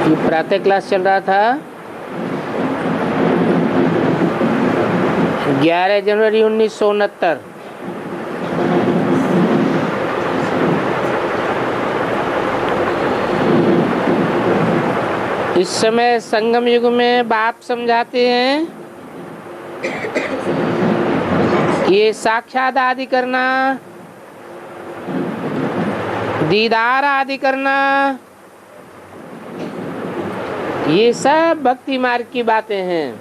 ये प्रातः क्लास चल रहा था 11 जनवरी 1969। इस समय संगम युग में बाप समझाते हैं ये साक्षात आदि करना, दीदार आदि करना, ये सब भक्ति मार्ग की बातें हैं।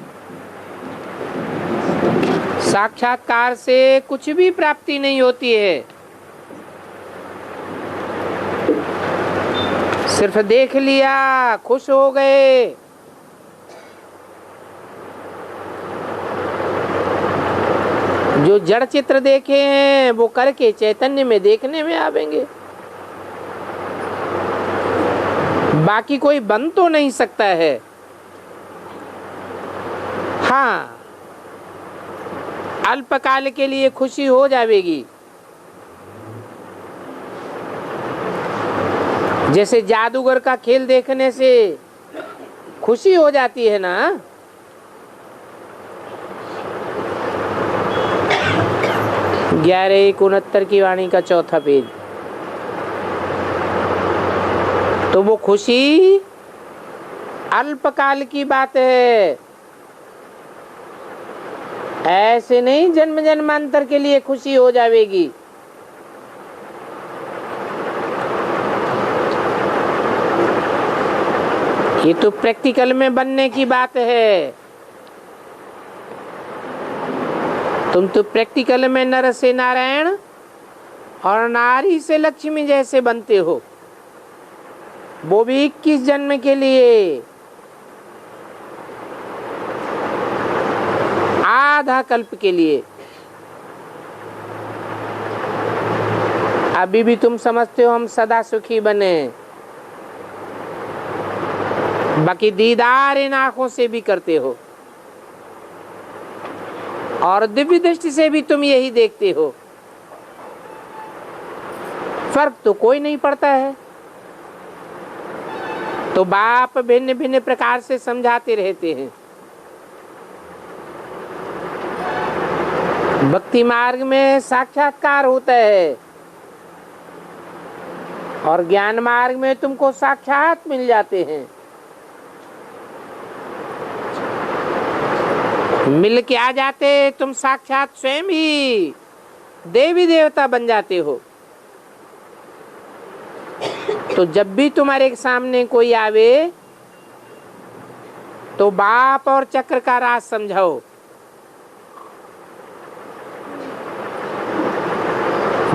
साक्षात्कार से कुछ भी प्राप्ति नहीं होती है, सिर्फ देख लिया, खुश हो गए। जो जड़ चित्र देखे हैं वो करके चैतन्य में देखने में आवेंगे। बाकी कोई बन तो नहीं सकता है। हाँ, अल्पकाल के लिए खुशी हो जाएगी। जैसे जादूगर का खेल देखने से खुशी हो जाती है ना। 11:69 की वाणी का चौथा पेज। तो वो खुशी अल्पकाल की बात है, ऐसे नहीं जन्म जन्मांतर के लिए खुशी हो जाएगी। ये तो प्रैक्टिकल में बनने की बात है। तुम तो प्रैक्टिकल में नर से नारायण और नारी से लक्ष्मी जैसे बनते हो, वो भी 21 जन्म के लिए, आधा कल्प के लिए। अभी भी तुम समझते हो हम सदा सुखी बने, बाकी दीदार इन आंखों से भी करते हो और दिव्य दृष्टि से भी तुम यही देखते हो। फर्क तो कोई नहीं पड़ता है। तो बाप भिन्न भिन्न प्रकार से समझाते रहते हैं। भक्ति मार्ग में साक्षात्कार होता है और ज्ञान मार्ग में तुमको साक्षात मिल जाते हैं। मिल के आ जाते तुम साक्षात स्वयं ही देवी देवता बन जाते हो। तो जब भी तुम्हारे सामने कोई आवे तो बाप और चक्र का राज समझाओ।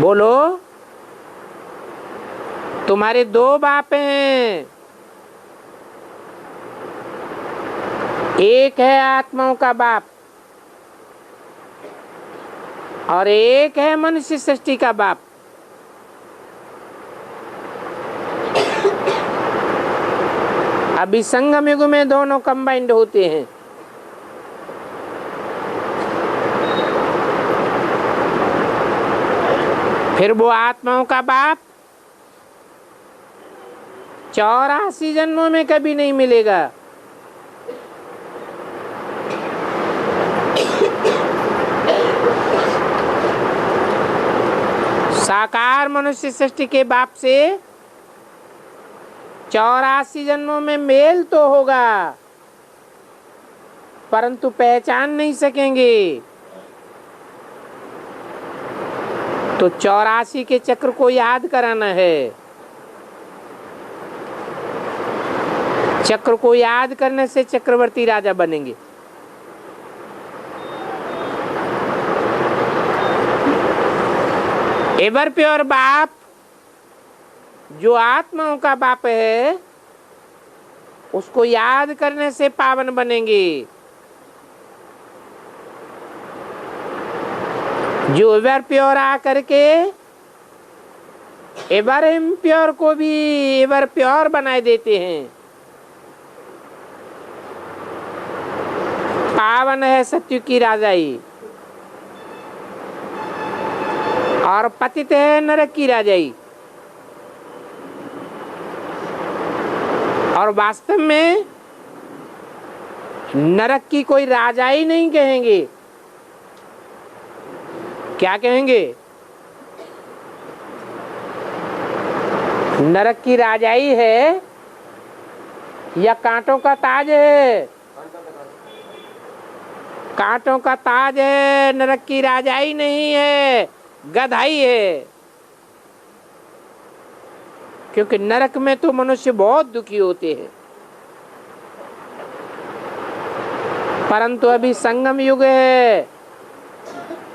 बोलो, तुम्हारे दो बाप हैं, एक है आत्माओं का बाप और एक है मनुष्य सृष्टि का बाप। अभी संगम युग में दोनों कंबाइंड होते हैं। फिर वो आत्माओं का बाप 84 जन्मों में कभी नहीं मिलेगा। साकार मनुष्य सृष्टि के बाप से 84 जन्मों में मेल तो होगा, परंतु पहचान नहीं सकेंगे। तो 84 के चक्र को याद कराना है। चक्र को याद करने से चक्रवर्ती राजा बनेंगे। एवर प्योर बाप जो आत्माओं का बाप है, उसको याद करने से पावन बनेंगे। जो एवर प्योर आ करके एवर इम्प्योर को भी एवर प्योर बनाए देते हैं। पावन है सत्युग की राजाई और पतित है नरक की राजाई। और वास्तव में नरक की कोई राजाई नहीं कहेंगे। क्या कहेंगे? नरक की राजाई है या कांटों का ताज है? कांटों का ताज है, नरक की राजाई नहीं है, गधाई है। क्योंकि नरक में तो मनुष्य बहुत दुखी होते हैं। परंतु अभी संगम युग है,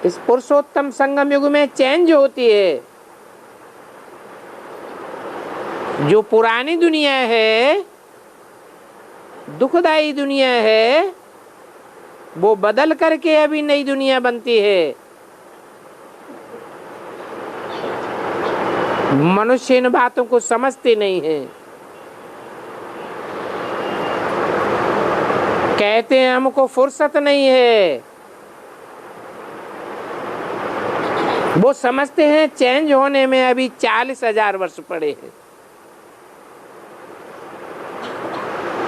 इस पुरुषोत्तम संगम युग में चेंज होती है। जो पुरानी दुनिया है, दुखदाई दुनिया है, वो बदल करके अभी नई दुनिया बनती है। मनुष्य इन बातों को समझते नहीं है। कहते हैं हमको फुर्सत नहीं है। वो समझते हैं चेंज होने में अभी 40,000 वर्ष पड़े हैं।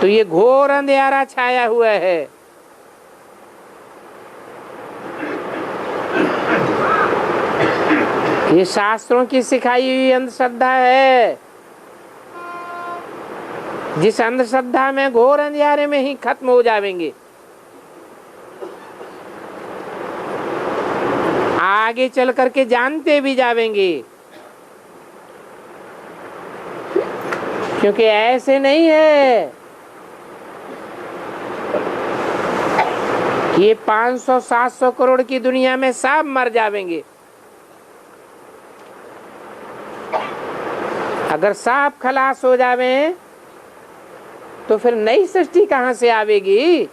तो ये घोर अंधेरा छाया हुआ है। ये शास्त्रों की सिखाई हुई अंधश्रद्धा है, जिस अंधश्रद्धा में घोर अंधेरे में ही खत्म हो जाएंगे। आगे चल करके जानते भी जाएंगे, क्योंकि ऐसे नहीं है कि ये 500-700 करोड़ की दुनिया में सब मर जाएंगे। अगर सब खलास हो जावे तो फिर नई सृष्टि कहां से आवेगी?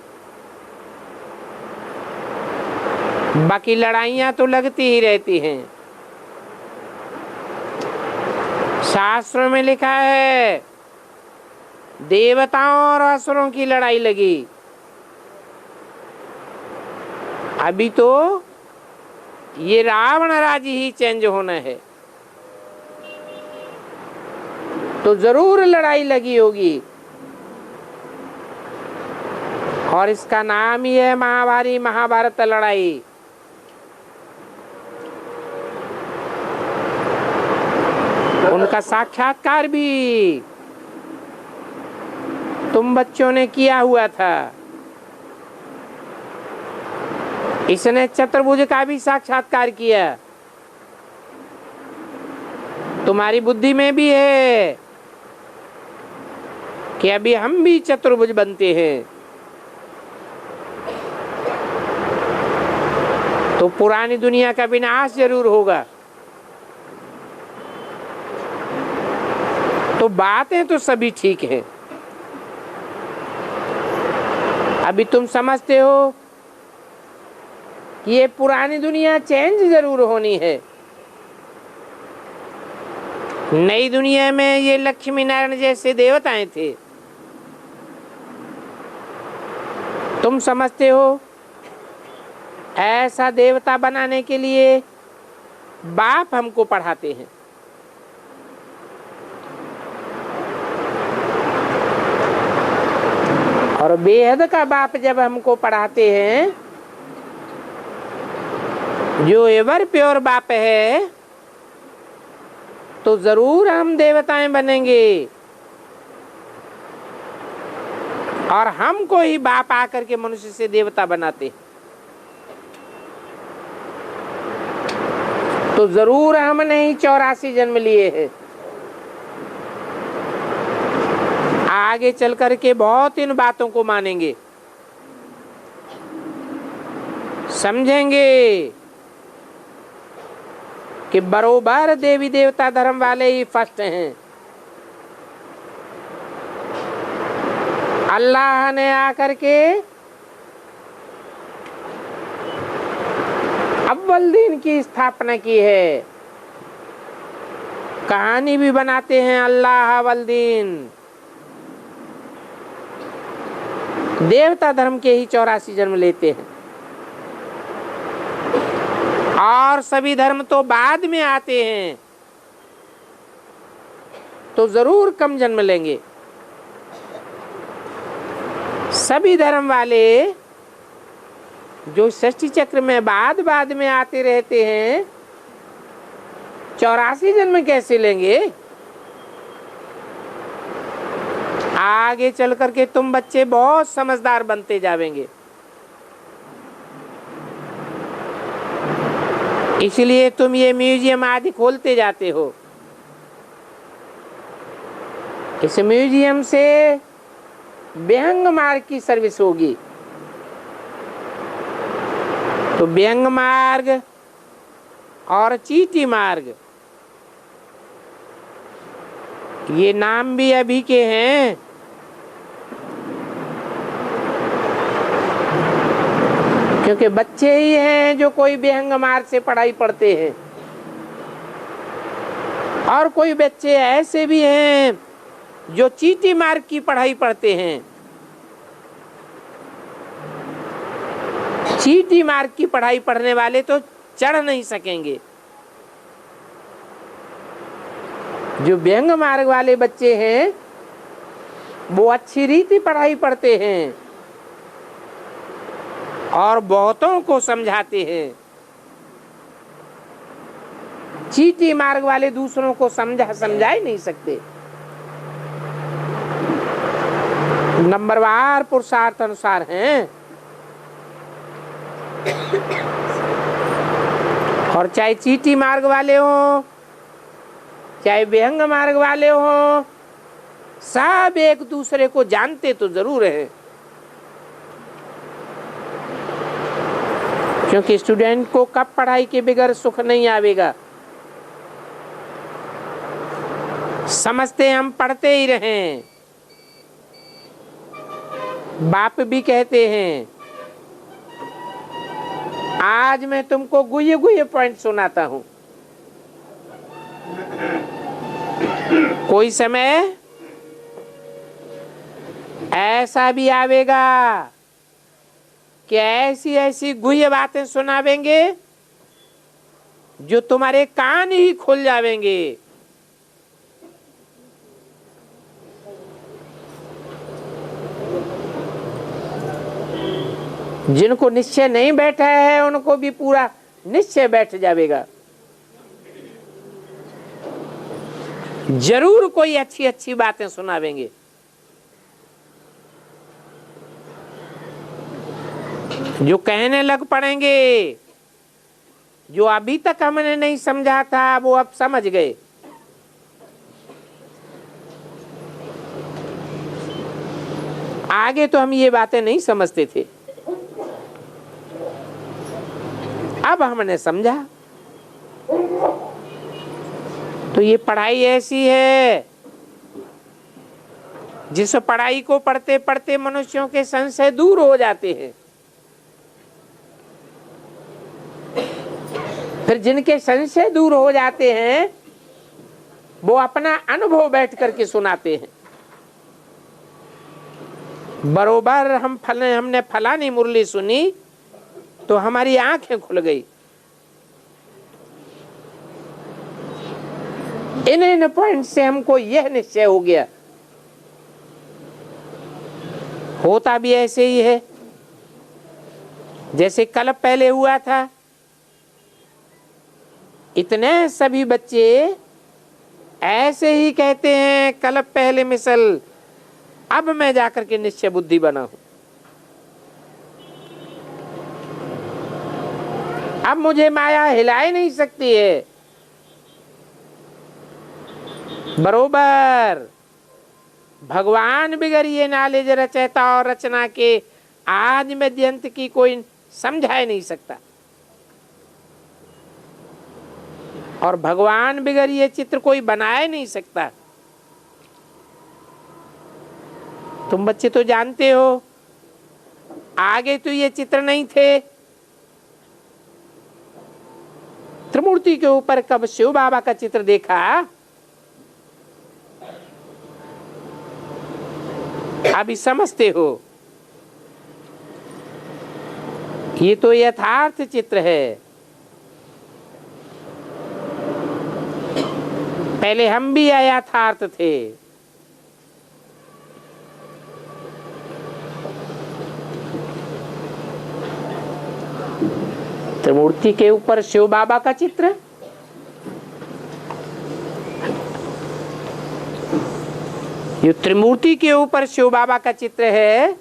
बाकी लड़ाइयां तो लगती ही रहती हैं। शास्त्रों में लिखा है देवताओं और असुरों की लड़ाई लगी। अभी तो ये रावण राज्य ही चेंज होना है, तो जरूर लड़ाई लगी होगी। और इसका नाम ही है महाभारी महाभारत लड़ाई। उनका साक्षात्कार भी तुम बच्चों ने किया हुआ था। इसने चतुर्भुज का भी साक्षात्कार किया। तुम्हारी बुद्धि में भी है कि अभी हम भी चतुर्भुज बनते हैं। तो पुरानी दुनिया का विनाश जरूर होगा। तो बातें तो सभी ठीक हैं। अभी तुम समझते हो कि ये पुरानी दुनिया चेंज जरूर होनी है। नई दुनिया में ये लक्ष्मी नारायण जैसे देवताएं थे। तुम समझते हो ऐसा देवता बनाने के लिए बाप हमको पढ़ाते हैं। और बेहद का बाप जब हमको पढ़ाते हैं, जो एवर प्योर बाप है, तो जरूर हम देवताएं बनेंगे। और हमको ही बाप आकर के मनुष्य से देवता बनाते। तो जरूर हमने ही 84 जन्म लिए हैं। आगे चल करके बहुत इन बातों को मानेंगे, समझेंगे कि बरोबर देवी देवता धर्म वाले ही फर्स्ट हैं। अल्लाह ने आकर के अव्वल दिन की स्थापना की है। कहानी भी बनाते हैं अल्लाह अव्वल दिन। देवता धर्म के ही 84 जन्म लेते हैं, और सभी धर्म तो बाद में आते हैं, तो जरूर कम जन्म लेंगे। सभी धर्म वाले जो सृष्टि चक्र में बाद बाद में आते रहते हैं, 84 जन्म कैसे लेंगे? आगे चल करके तुम बच्चे बहुत समझदार बनते जावेंगे। इसलिए तुम ये म्यूजियम आदि खोलते जाते हो। इस म्यूजियम से व्यंग मार्ग की सर्विस होगी। तो व्यंग मार्ग और चीटी मार्ग, ये नाम भी अभी के हैं। क्योंकि बच्चे ही हैं जो कोई व्यंग मार्ग से पढ़ाई पढ़ते हैं, और कोई बच्चे ऐसे भी हैं जो चीटी मार्ग की पढ़ाई पढ़ते हैं। चीटी मार्ग की पढ़ाई पढ़ने वाले तो चढ़ नहीं सकेंगे। जो व्यंग मार्ग वाले बच्चे हैं वो अच्छी रीति पढ़ाई पढ़ते हैं और बहुतों को समझाते हैं। चीटी मार्ग वाले दूसरों को समझा ही नहीं सकते। नंबरवार पुरुषार्थ अनुसार हैं। और चाहे चीटी मार्ग वाले हो, चाहे व्यंग मार्ग वाले हो, सब एक दूसरे को जानते तो जरूर है। क्योंकि स्टूडेंट को कब पढ़ाई के बगैर सुख नहीं आवेगा। समझते हम पढ़ते ही रहें। बाप भी कहते हैं, आज मैं तुमको गुये गुये पॉइंट सुनाता हूं। कोई समय ऐसा भी आवेगा कि ऐसी ऐसी गुह्य बातें सुनावेंगे जो तुम्हारे कान ही खुल जावेंगे। जिनको निश्चय नहीं बैठा है उनको भी पूरा निश्चय बैठ जाएगा। जरूर कोई अच्छी अच्छी बातें सुनावेंगे। जो कहने लग पड़ेंगे, जो अभी तक हमने नहीं समझा था वो अब समझ गए। आगे तो हम ये बातें नहीं समझते थे, अब हमने समझा। तो ये पढ़ाई ऐसी है जिस पढ़ाई को पढ़ते पढ़ते मनुष्यों के संशय दूर हो जाते हैं। फिर जिनके संशय दूर हो जाते हैं वो अपना अनुभव बैठ करके सुनाते हैं। बरोबर हमने फलानी मुरली सुनी तो हमारी आंखें खुल गई। इन पॉइंट से हमको यह निश्चय हो गया। होता भी ऐसे ही है जैसे कल पहले हुआ था। इतने सभी बच्चे ऐसे ही कहते हैं, कल पहले मिसल, अब मैं जाकर के निश्चय बुद्धि बना हूं। अब मुझे माया हिला ही नहीं सकती है। बरोबर भगवान बिगर ये नॉलेज रचयिता और रचना के आज मध्यंत की कोई समझा ही नहीं सकता। और भगवान बिगर ये चित्र कोई बना ही नहीं सकता। तुम बच्चे तो जानते हो, आगे तो ये चित्र नहीं थे। त्रिमूर्ति के ऊपर कब शिव बाबा का चित्र देखा, अभी समझते हो। ये तो यथार्थ चित्र है। पहले हम भी अयथार्थ थे। त्रिमूर्ति के ऊपर शिव बाबा का चित्र, ये त्रिमूर्ति के ऊपर शिव बाबा का चित्र है,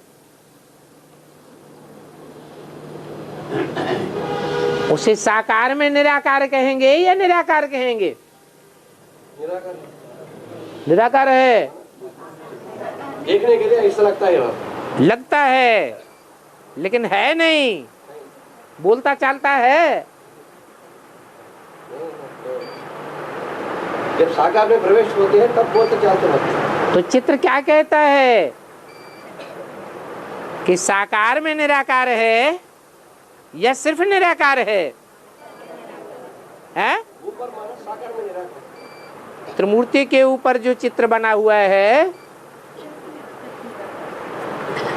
उसे साकार में निराकार कहेंगे या निराकार कहेंगे? निराकार निराकार है। देखने के लिए ऐसा लगता है, लगता है लेकिन है नहीं, बोलता चालता है। जब साकार में प्रवेश होते हैं तब बोलते चालते रहते। तो चित्र क्या कहता है कि साकार में निराकार है या सिर्फ निराकार है? हैं? ऊपर मानो साकार में निराकार। त्रिमूर्ति के ऊपर जो चित्र बना हुआ है,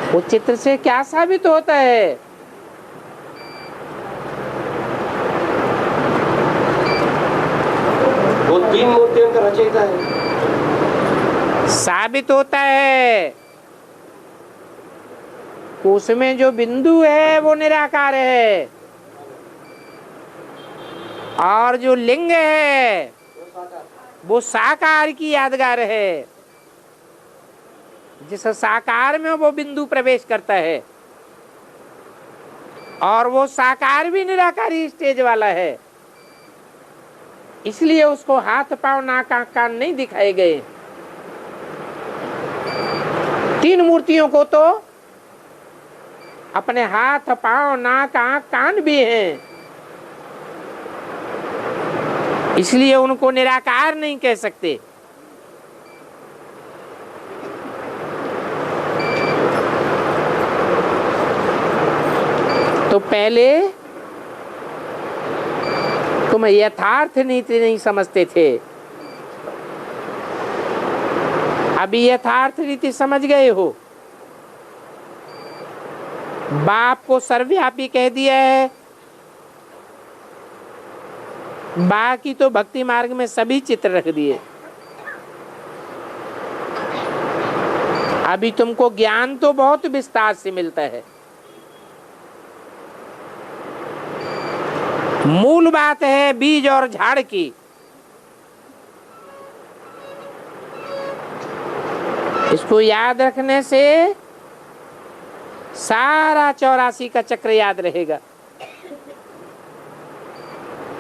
वो चित्र से क्या साबित होता है? वो तीन मूर्तियों का रचयिता है। साबित होता है कि उसमें जो बिंदु है वो निराकार है, और जो लिंग है वो साकार की यादगार है। जिस साकार में वो बिंदु प्रवेश करता है, और वो साकार भी निराकारी स्टेज वाला है, इसलिए उसको हाथ पांव नाक आंख कान नहीं दिखाए गए। तीन मूर्तियों को तो अपने हाथ पांव नाक आंख कान भी हैं, इसलिए उनको निराकार नहीं कह सकते। तो पहले तुम यथार्थ नीति नहीं समझते थे, अभी यथार्थ रीति समझ गए हो। बाप को सर्वव्यापी कह दिया है, बाकी तो भक्ति मार्ग में सभी चित्र रख दिए। अभी तुमको ज्ञान तो बहुत विस्तार से मिलता है, मूल बात है बीज और झाड़ की। इसको याद रखने से सारा 84 का चक्र याद रहेगा।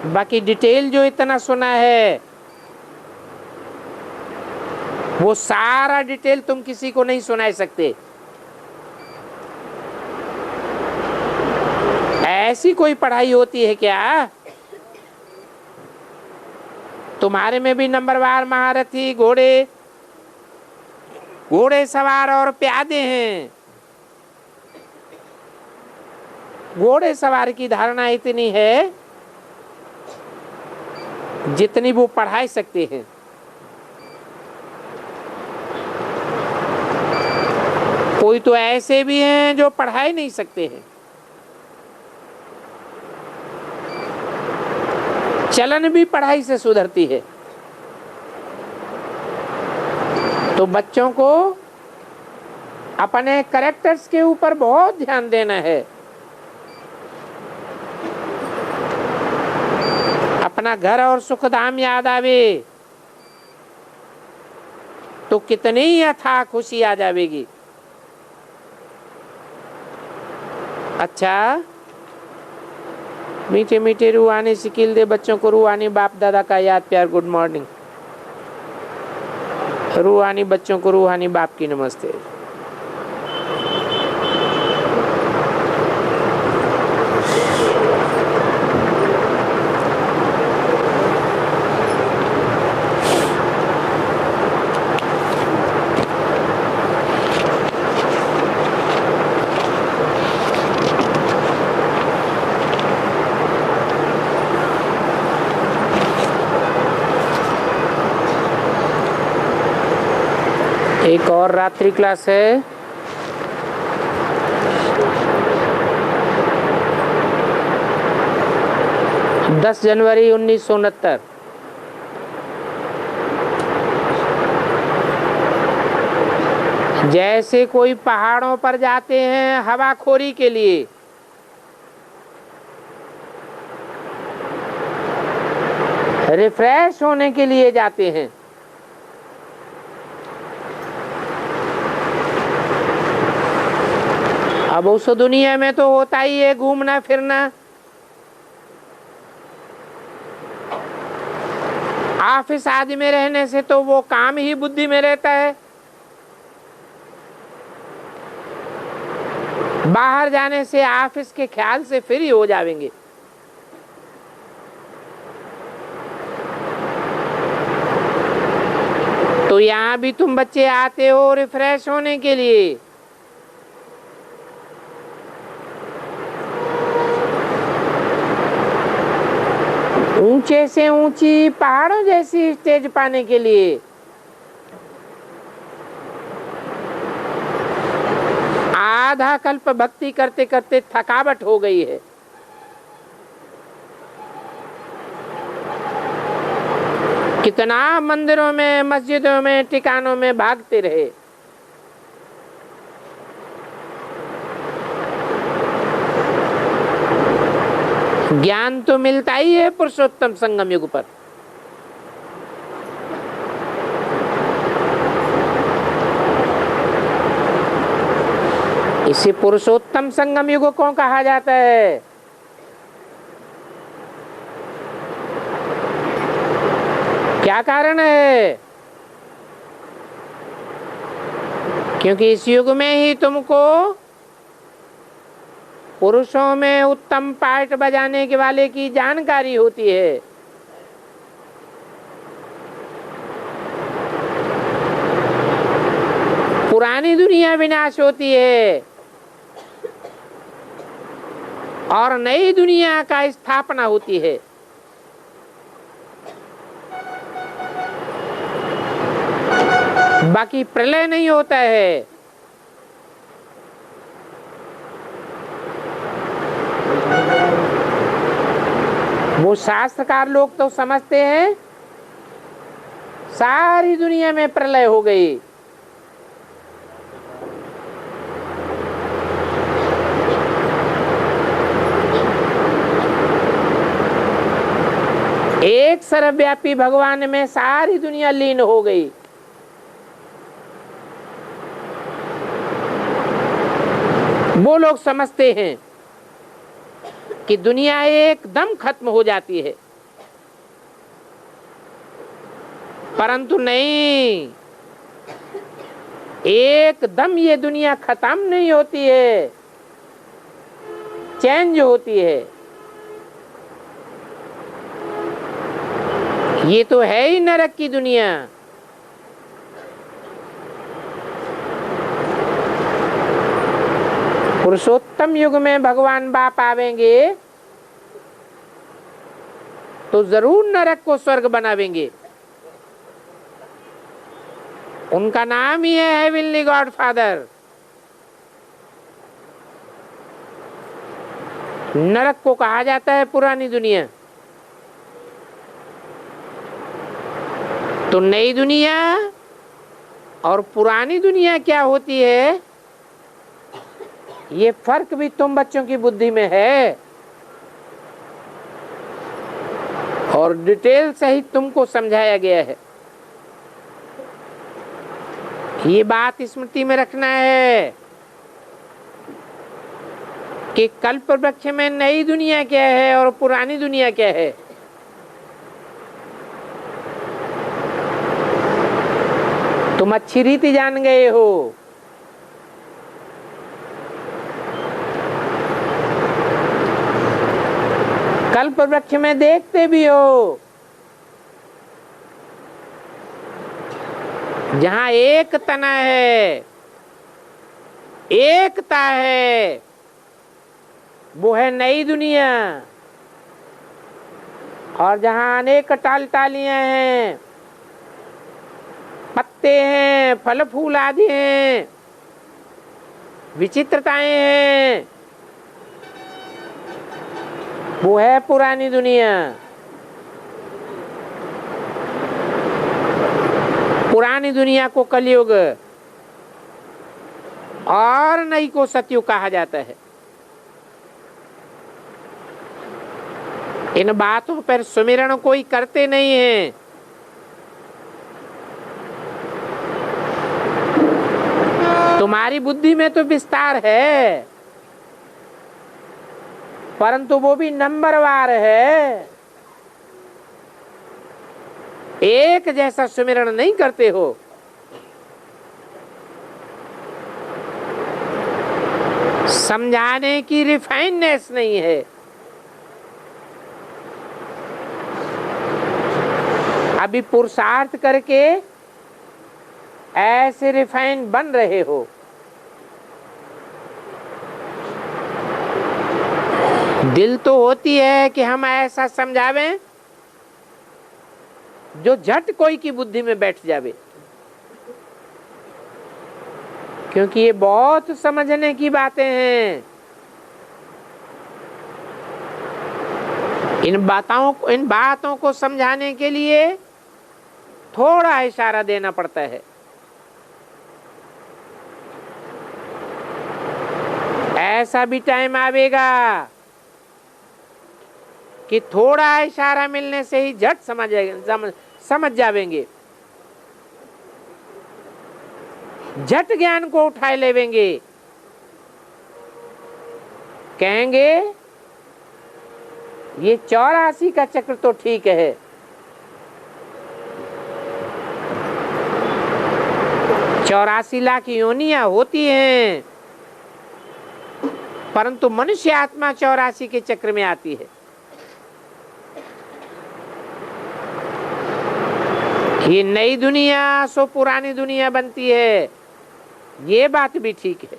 बाकी डिटेल जो इतना सुना है, वो सारा डिटेल तुम किसी को नहीं सुना सकते। ऐसी कोई पढ़ाई होती है क्या? तुम्हारे में भी नंबरवार महारथी घोड़े सवार और प्यादे हैं। घोड़े सवार की धारणा इतनी है जितनी वो पढ़ा सकते हैं। कोई तो ऐसे भी हैं जो पढ़ा ही नहीं सकते हैं। चलन भी पढ़ाई से सुधरती है। तो बच्चों को अपने कैरेक्टर्स के ऊपर बहुत ध्यान देना है। अपना घर और सुखधाम याद आवे तो कितनी अथाह खुशी आ जाएगी। अच्छा, मीठे मीठे रूहानी सिकिल दे बच्चों को रूहानी बाप दादा का याद प्यार गुड मॉर्निंग। रूहानी बच्चों को रूहानी बाप की नमस्ते। एक और रात्रि क्लास है। दस जनवरी 1969। जैसे कोई पहाड़ों पर जाते हैं हवाखोरी के लिए, रिफ्रेश होने के लिए जाते हैं। अब उस दुनिया में तो होता ही है घूमना फिरना। ऑफिस आदि में रहने से तो वो काम ही बुद्धि में रहता है, बाहर जाने से ऑफिस के ख्याल से फ्री हो जाएंगे। तो यहाँ भी तुम बच्चे आते हो रिफ्रेश होने के लिए। ऊंचे से ऊंची पहाड़ों जैसी स्टेज पाने के लिए। आधा कल्प भक्ति करते करते थकावट हो गई है। कितना मंदिरों में मस्जिदों में ठिकानों में भागते रहे। ज्ञान तो मिलता ही है पुरुषोत्तम संगम युग पर। इसे पुरुषोत्तम संगम युग को कहा जाता है। क्या कारण है? क्योंकि इस युग में ही तुमको पुरुषों में उत्तम पार्ट बजाने के वाले की जानकारी होती है। पुरानी दुनिया विनाश होती है और नई दुनिया का स्थापना होती है। बाकी प्रलय नहीं होता है। वो शास्त्रकार लोग तो समझते हैं सारी दुनिया में प्रलय हो गई। एक सर्वव्यापी भगवान में सारी दुनिया लीन हो गई। वो लोग समझते हैं कि दुनिया एकदम खत्म हो जाती है, परंतु नहीं, एकदम ये दुनिया खत्म नहीं होती है, चेंज होती है। ये तो है ही नरक की दुनिया। पुरुषोत्तम युग में भगवान बाप आवेंगे तो जरूर नरक को स्वर्ग बनावेंगे। उनका नाम ही है हेवनली गॉड फादर। नरक को कहा जाता है पुरानी दुनिया। तो नई दुनिया और पुरानी दुनिया क्या होती है, ये फर्क भी तुम बच्चों की बुद्धि में है और डिटेल सहित तुमको समझाया गया है। ये बात स्मृति में रखना है कि कल्प वृक्ष में नई दुनिया क्या है और पुरानी दुनिया क्या है। तुम अच्छी रीति जान गए हो। कल्प वृक्ष में देखते भी हो, जहां एक तना है, एकता है, वो है नई दुनिया। और जहां अनेक टालियां हैं, पत्ते हैं, फल फूल आदि हैं, विचित्रताएं हैं, वो है पुरानी दुनिया। पुरानी दुनिया को कलयुग और नई को सतयुग कहा जाता है। इन बातों पर सुमिरण कोई करते नहीं है। तुम्हारी बुद्धि में तो विस्तार है, परंतु वो भी नंबरवार है। एक जैसा सुमिरण नहीं करते हो। समझाने की रिफाइननेस नहीं है। अभी पुरुषार्थ करके ऐसे रिफाइन बन रहे हो। दिल तो होती है कि हम ऐसा समझावें जो झट कोई की बुद्धि में बैठ जावे, क्योंकि ये बहुत समझने की बातें हैं। इन बातों को समझाने के लिए थोड़ा इशारा देना पड़ता है। ऐसा भी टाइम आवेगा कि थोड़ा इशारा मिलने से ही झट समझ जावेंगे, झट ज्ञान को उठाए लेवेंगे। कहेंगे ये 84 का चक्र तो ठीक है, 84 लाख योनियां होती हैं, परंतु मनुष्य आत्मा 84 के चक्र में आती है। ये नई दुनिया सो पुरानी दुनिया बनती है, ये बात भी ठीक है,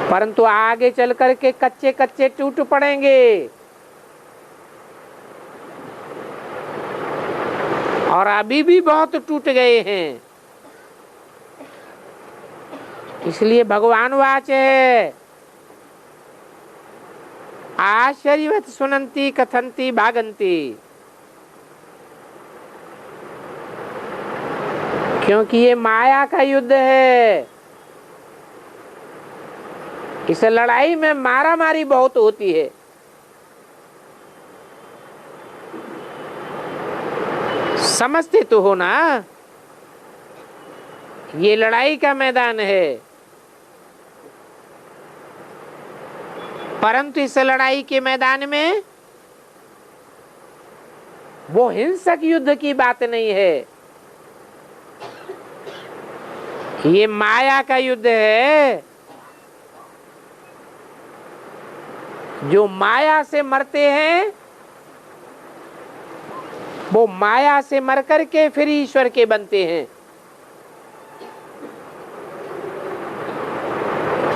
परंतु आगे चल करके कच्चे कच्चे टूट पड़ेंगे। और अभी भी बहुत टूट गए हैं। इसलिए भगवान वाच है, आश्चर्यवत सुनंती कथंती भागंती। क्योंकि ये माया का युद्ध है। इस लड़ाई में मारा मारी बहुत होती है। समझते तो हो ना, ये लड़ाई का मैदान है, परंतु इस लड़ाई के मैदान में वो हिंसक युद्ध की बात नहीं है। ये माया का युद्ध है। जो माया से मरते हैं वो माया से मर करके फिर ईश्वर के बनते हैं,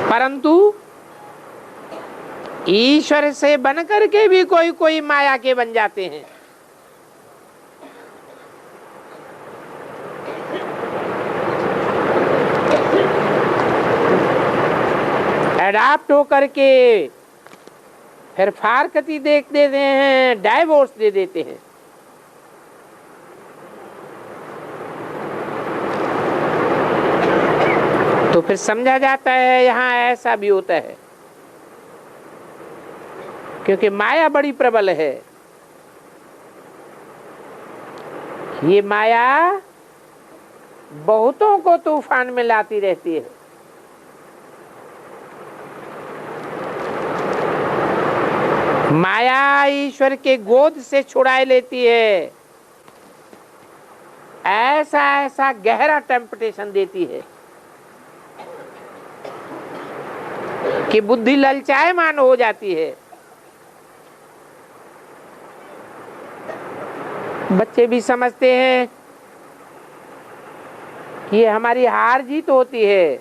परंतु ईश्वर से बन करके भी कोई कोई माया के बन जाते हैं। एडाप्ट होकर के फिर फारकती देख देते हैं, डाइवोर्स दे देते हैं। तो फिर समझा जाता है यहाँ ऐसा भी होता है, क्योंकि माया बड़ी प्रबल है। ये माया बहुतों को तूफान में लाती रहती है। माया ईश्वर के गोद से छुड़ाए लेती है। ऐसा ऐसा गहरा टेम्पटेशन देती है कि बुद्धि ललचायमान हो जाती है। बच्चे भी समझते हैं कि ये हमारी हार जीत होती है।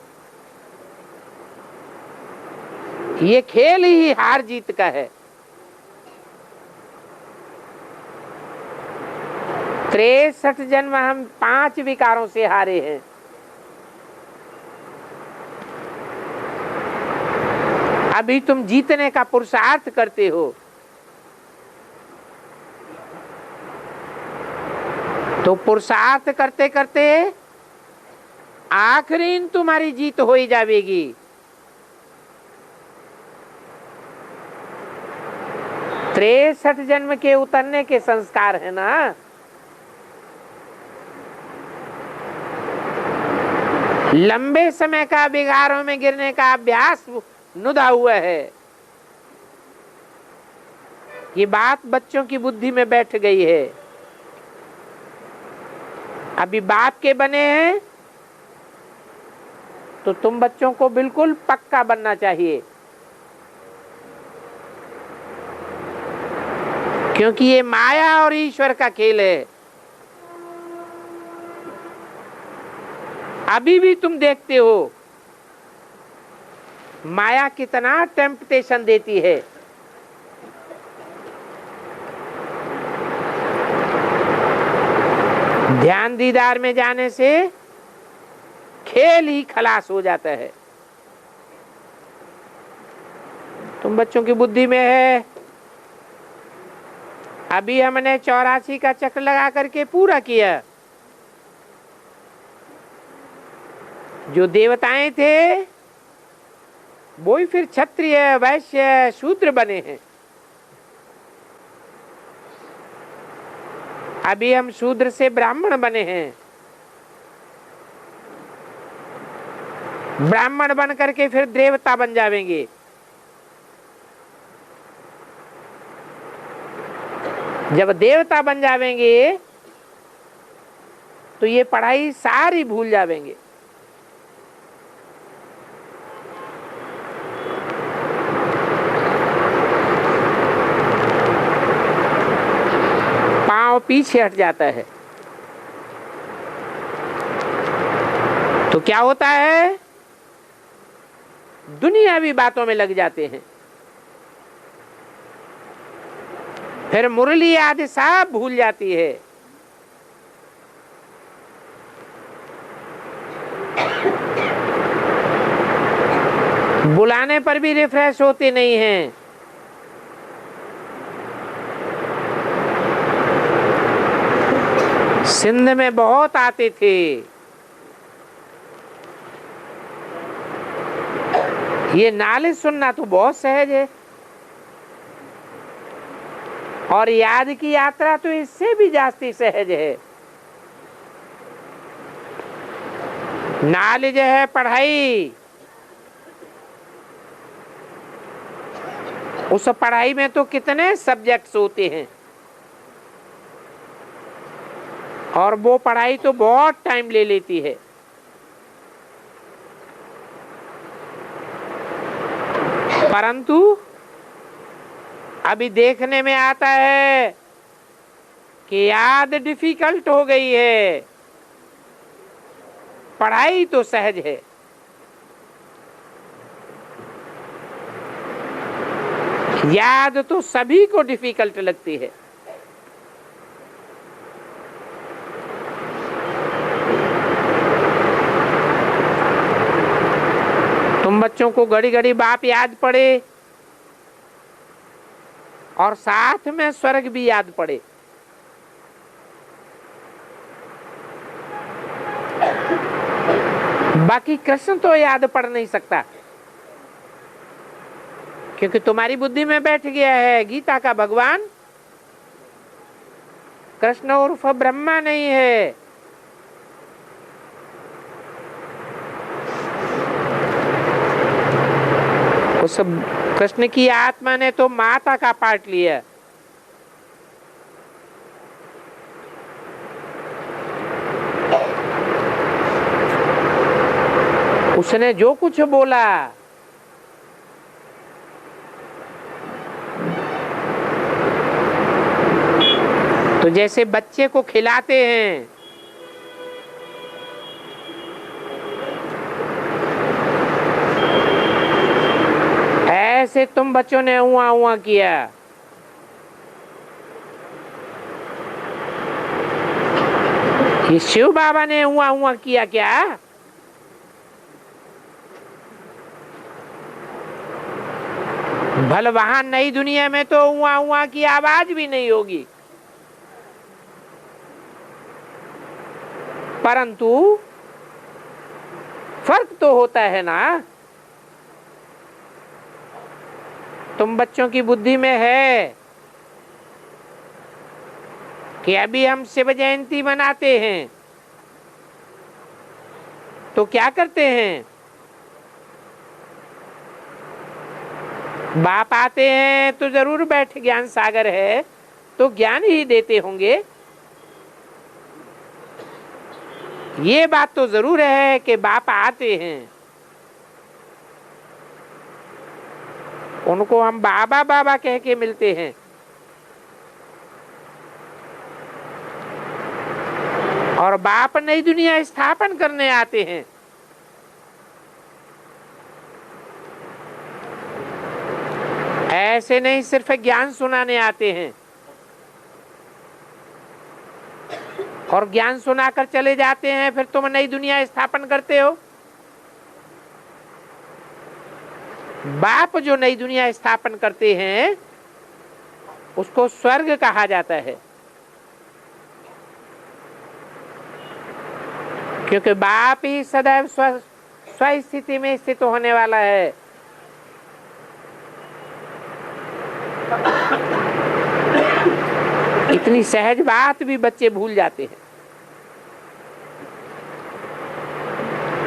ये खेल ही हार जीत का है। 63 जन्म हम 5 विकारों से हारे हैं। अभी तुम जीतने का पुरुषार्थ करते हो, तो पुरुषार्थ करते करते आखिरी तुम्हारी जीत हो ही जाएगी। 63 जन्म के उतरने के संस्कार है ना। लंबे समय का विकारों में गिरने का अभ्यास नुदा हुआ है। ये बात बच्चों की बुद्धि में बैठ गई है। अभी बाप के बने हैं तो तुम बच्चों को बिल्कुल पक्का बनना चाहिए, क्योंकि ये माया और ईश्वर का खेल है। अभी भी तुम देखते हो माया कितना टेम्पटेशन देती है। ध्यान दीदार में जाने से खेल ही खलास हो जाता है। तुम बच्चों की बुद्धि में है। अभी हमने 84 का चक्र लगा करके पूरा किया। जो देवताएं थे वो ही फिर क्षत्रिय, वैश्य, शूद्र बने हैं। अभी हम शूद्र से ब्राह्मण बने हैं। ब्राह्मण बन करके फिर देवता बन जाएंगे। जब देवता बन जाएंगे तो ये पढ़ाई सारी भूल जाएंगे। पांव पीछे हट जाता है तो क्या होता है, दुनियावी बातों में लग जाते हैं। फिर मुरली आदि सब भूल जाती है। बुलाने पर भी रिफ्रेश होते नहीं हैं। सिंध में बहुत आते थे। ये नाले सुनना तो बहुत सहज है, और याद की यात्रा तो इससे भी जास्ती सहज है। नॉलेज है पढ़ाई, उस पढ़ाई में तो कितने सब्जेक्ट्स होते हैं, और वो पढ़ाई तो बहुत टाइम ले लेती है। परंतु अभी देखने में आता है कि याद डिफिकल्ट हो गई है, पढ़ाई तो सहज है। याद तो सभी को डिफिकल्ट लगती है। तुम बच्चों को घड़ी घड़ी बाप याद पड़े और साथ में स्वर्ग भी याद पड़े। बाकी कृष्ण तो याद पड़ नहीं सकता, क्योंकि तुम्हारी बुद्धि में बैठ गया है गीता का भगवान कृष्ण उर्फ ब्रह्मा नहीं है। उस कृष्ण की आत्मा ने तो माता का पार्ट लिया। उसने जो कुछ बोला तो जैसे बच्चे को खिलाते हैं, ऐसे तुम बच्चों ने हुआ हुआ किया। ये शिव बाबा ने हुआ हुआ किया क्या? भल वहां नई दुनिया में तो हुआ हुआ की आवाज भी नहीं होगी, परंतु फर्क तो होता है ना। तुम बच्चों की बुद्धि में है कि अभी हम शिव जयंती मनाते हैं तो क्या करते हैं, बाप आते हैं तो जरूर बैठ ज्ञान सागर है तो ज्ञान ही देते होंगे। ये बात तो जरूर है कि बाप आते हैं, उनको हम बाबा बाबा कह के मिलते हैं। और बाप नई दुनिया स्थापन करने आते हैं। ऐसे नहीं सिर्फ ज्ञान सुनाने आते हैं और ज्ञान सुनाकर चले जाते हैं, फिर तुम नई दुनिया स्थापन करते हो। बाप जो नई दुनिया स्थापन करते हैं उसको स्वर्ग कहा जाता है, क्योंकि बाप ही सदैव स्वस्थिति में स्थित होने वाला है। इतनी सहज बात भी बच्चे भूल जाते हैं।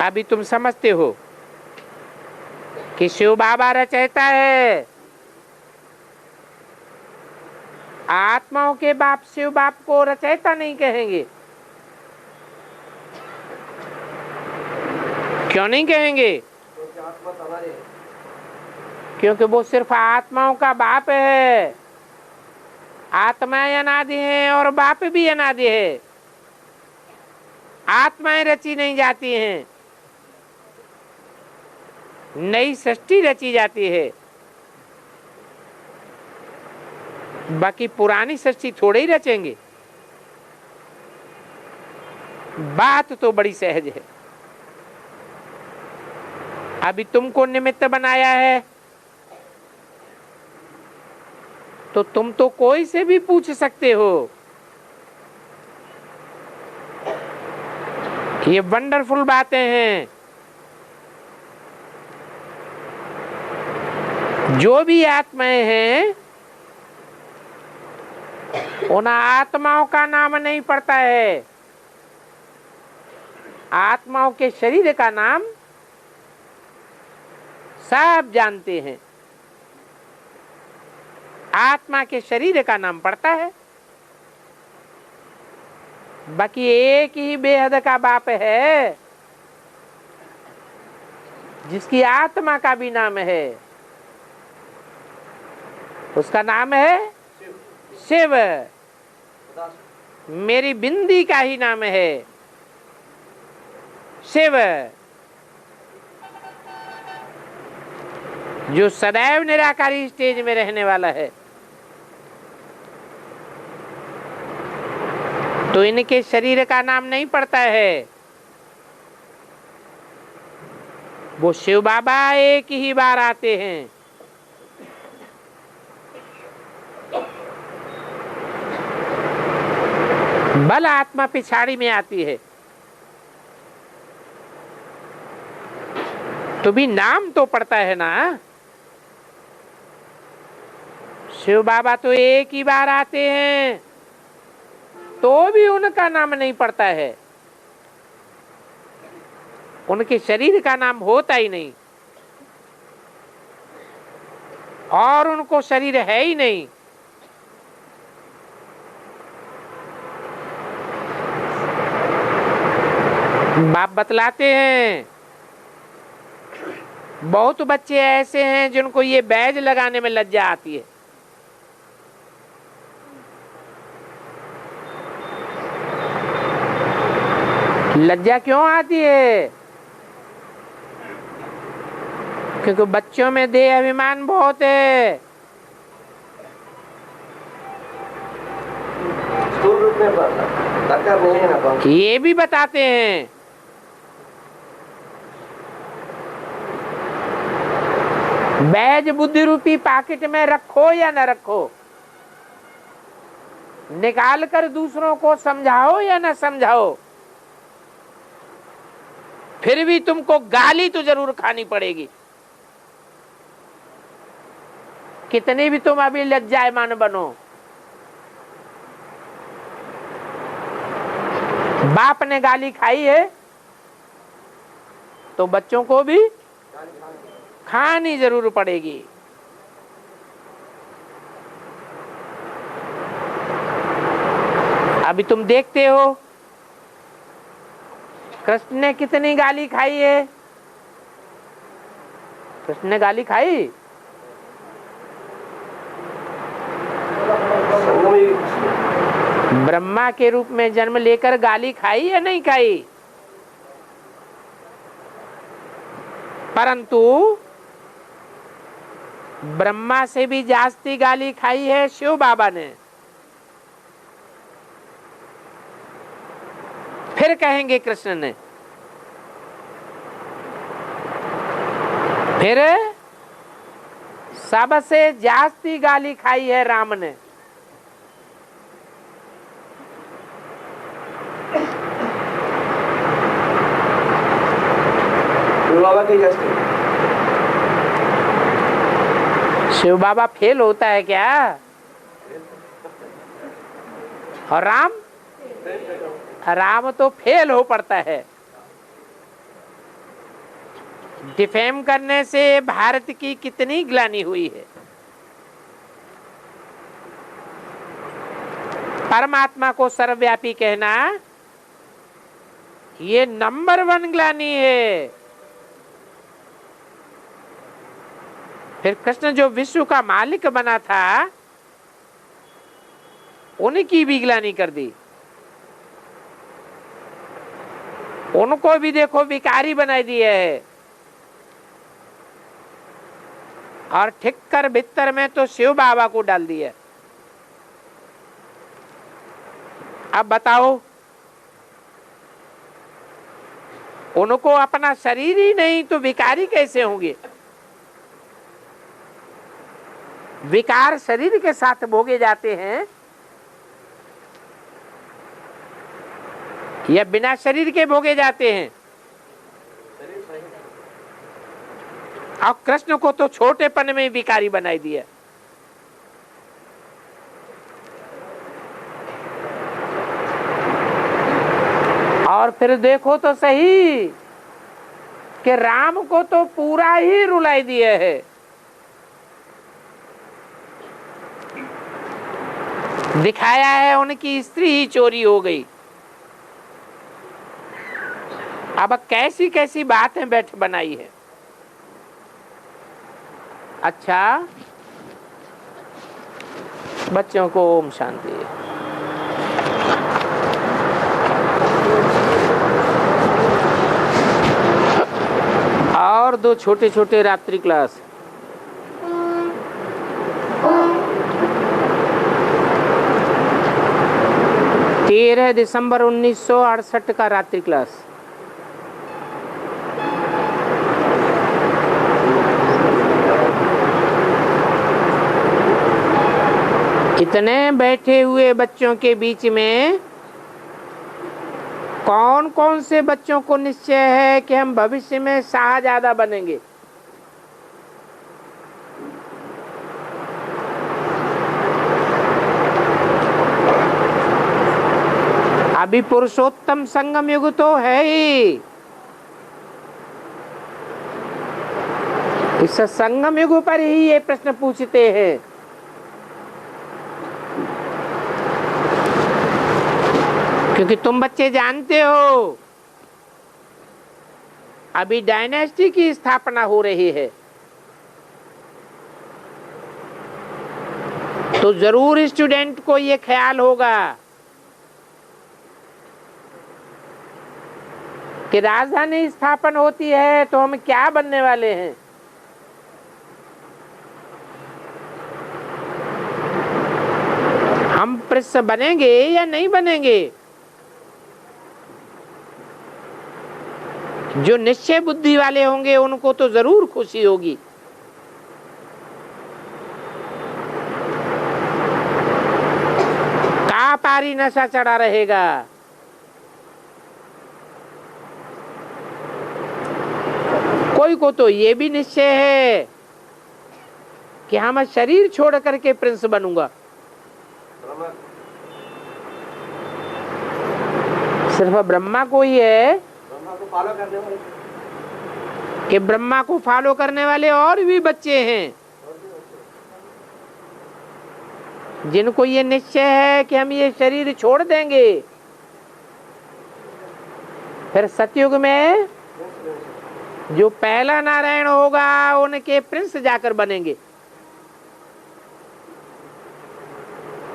अभी तुम समझते हो कि शिव बाबा रचयिता है, आत्माओं के बाप शिव बाप को रचयिता नहीं कहेंगे। क्यों नहीं कहेंगे? क्योंकि वो सिर्फ आत्माओं का बाप है। आत्माएं अनादि हैं और बाप भी अनादि है। आत्माएं रची नहीं जाती हैं, नई सृष्टि रची जाती है। बाकी पुरानी सृष्टि थोड़े ही रचेंगे। बात तो बड़ी सहज है। अभी तुमको निमित्त बनाया है तो तुम तो कोई से भी पूछ सकते हो। ये वंडरफुल बातें हैं। जो भी आत्माएं हैं उन आत्माओं का नाम नहीं पड़ता है, आत्माओं के शरीर का नाम सब जानते हैं। आत्मा के शरीर का नाम पड़ता है। बाकी एक ही बेहद का बाप है जिसकी आत्मा का भी नाम है, उसका नाम है शिव। मेरी बिंदी का ही नाम है शिव, जो सदैव निराकारी स्टेज में रहने वाला है। तो इनके शरीर का नाम नहीं पड़ता है। वो शिव बाबा एक ही बार आते हैं। बल आत्मा पिछाड़ी में आती है। तो भी नाम तो पड़ता है ना। शिव बाबा तो एक ही बार आते हैं तो भी उनका नाम नहीं पड़ता है। उनके शरीर का नाम होता ही नहीं और उनको शरीर है ही नहीं। बाप बतलाते हैं, बहुत बच्चे ऐसे हैं जिनको ये बैज लगाने में लज्जा आती है। लज्जा क्यों आती है? क्योंकि बच्चों में देह अभिमान बहुत है। स्थूल रूप में ताकत नहीं है ना। ये भी बताते हैं बैज बुद्धि रूपी पॉकेट में रखो या न रखो, निकाल कर दूसरों को समझाओ या न समझाओ, फिर भी तुमको गाली तो जरूर खानी पड़ेगी। कितनी भी तुम अभी लज्जायमान बनो, बाप ने गाली खाई है तो बच्चों को भी खानी जरूर पड़ेगी। अभी तुम देखते हो कृष्ण ने कितनी गाली खाई है। कृष्ण ने गाली खाई? ब्रह्मा के रूप में जन्म लेकर गाली खाई या नहीं खाई? परंतु ब्रह्मा से भी जास्ती गाली खाई है शिव बाबा ने। फिर कहेंगे कृष्ण ने, फिर सबसे जास्ती गाली खाई है राम ने। बाबा की जास्ती। शिव बाबा फेल होता है क्या? और राम तो फेल हो पड़ता है। डिफेम करने से भारत की कितनी ग्लानि हुई है। परमात्मा को सर्वव्यापी कहना ये नंबर 1 ग्लानि है। फिर कृष्ण जो विश्व का मालिक बना था उनकी भी ग्लानि कर दी। उनको भी देखो भिखारी बना दिया है। और ठिक्कर भित्तर में तो शिव बाबा को डाल दिया। अब बताओ, उनको अपना शरीर ही नहीं तो भिखारी कैसे होंगे? विकार शरीर के साथ भोगे जाते हैं या बिना शरीर के भोगे जाते हैं? और कृष्ण को तो छोटेपन में भिखारी बनाई दिया। और फिर देखो तो सही कि राम को तो पूरा ही रुलाई दिया है। दिखाया है उनकी स्त्री ही चोरी हो गई। अब कैसी कैसी बातें बैठ बनाई है। अच्छा, बच्चों को ओम शांति। और 2 छोटे छोटे रात्रि क्लास। तेरह दिसंबर 1968 का रात्रि क्लास। इतने बैठे हुए बच्चों के बीच में कौन कौन से बच्चों को निश्चय है कि हम भविष्य में शाहजादा बनेंगे? अभी पुरुषोत्तम संगम युग तो है ही। इस संगम युग पर ही ये प्रश्न पूछते हैं। क्योंकि तुम बच्चे जानते हो अभी डायनेस्टी की स्थापना हो रही है, तो जरूर स्टूडेंट को ये ख्याल होगा कि राजधानी स्थापन होती है तो हम क्या बनने वाले हैं। हम प्रिंस बनेंगे या नहीं बनेंगे? जो निश्चय बुद्धि वाले होंगे उनको तो जरूर खुशी होगी। का पारी नशा चढ़ा रहेगा। कोई को तो ये भी निश्चय है कि हाँ मैं शरीर छोड़ करके प्रिंस बनूंगा। सिर्फ ब्रह्मा को ही है ब्रह्मा को फॉलो करने वाले कि ब्रह्मा को फॉलो करने वाले और भी बच्चे हैं जिनको ये निश्चय है कि हम ये शरीर छोड़ देंगे, फिर सतयुग में जो पहला नारायण होगा उनके प्रिंस जाकर बनेंगे।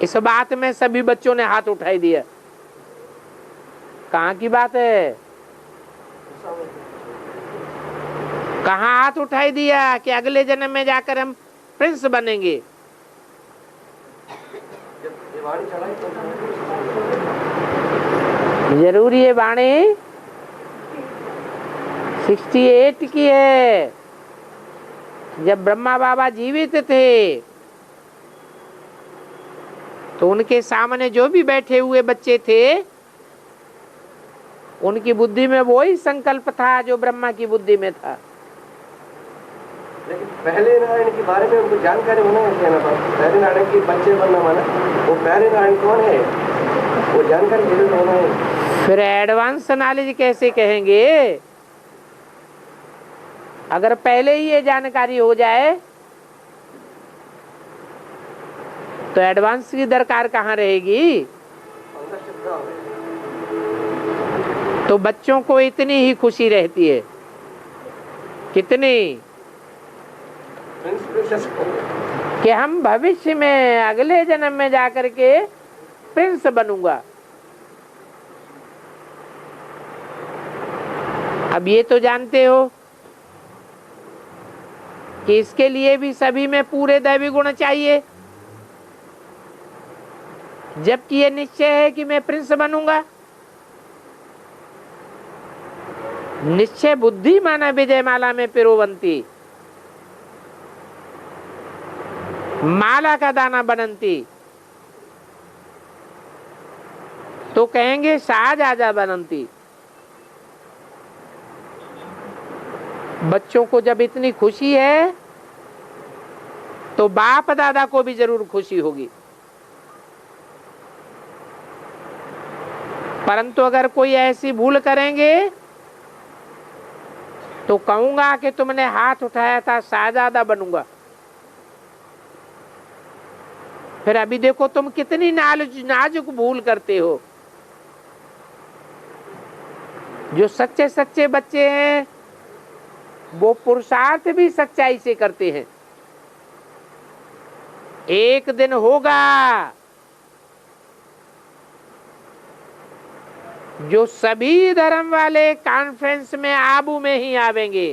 इस बात में सभी बच्चों ने हाथ उठाई दिया। कहाँ की बात है? कहाँ हाथ उठाई दिया कि अगले जन्म में जाकर हम प्रिंस बनेंगे? जरूरी है वाणी 68 की है। जब ब्रह्मा बाबा जीवित थे तो उनके सामने जो भी बैठे हुए बच्चे थे उनकी बुद्धि में वही संकल्प था जो ब्रह्मा की बुद्धि में था। लेकिन पहले नारायण के बारे में उनको जानकारी होना चाहिए ना। पहले नारायण के बच्चे बनना माना वो पहले नारायण कौन है वो जानकारी जरूर होना है। फिर एडवांस नॉलेज कैसे कहेंगे? अगर पहले ही ये जानकारी हो जाए तो एडवांस की दरकार कहाँ रहेगी? तो बच्चों को इतनी ही खुशी रहती है। कितनी? कि हम भविष्य में अगले जन्म में जाकर के प्रिंस बनूंगा। अब ये तो जानते हो कि इसके लिए भी सभी में पूरे दैवी गुण चाहिए। जबकि ये निश्चय है कि मैं प्रिंस बनूंगा। निश्चय बुद्धि माना विजय माला में पिरोवंती, माला का दाना बनंती। तो कहेंगे साज आजा बनंती। बच्चों को जब इतनी खुशी है तो बाप दादा को भी जरूर खुशी होगी। परंतु अगर कोई ऐसी भूल करेंगे तो कहूंगा कि तुमने हाथ उठाया था साजादा बनूंगा। फिर अभी देखो तुम कितनी नाजुक भूल करते हो। जो सच्चे सच्चे बच्चे हैं वो पुरुषार्थ भी सच्चाई से करते हैं। एक दिन होगा जो सभी धर्म वाले कॉन्फ्रेंस में आबू में ही आवेंगे।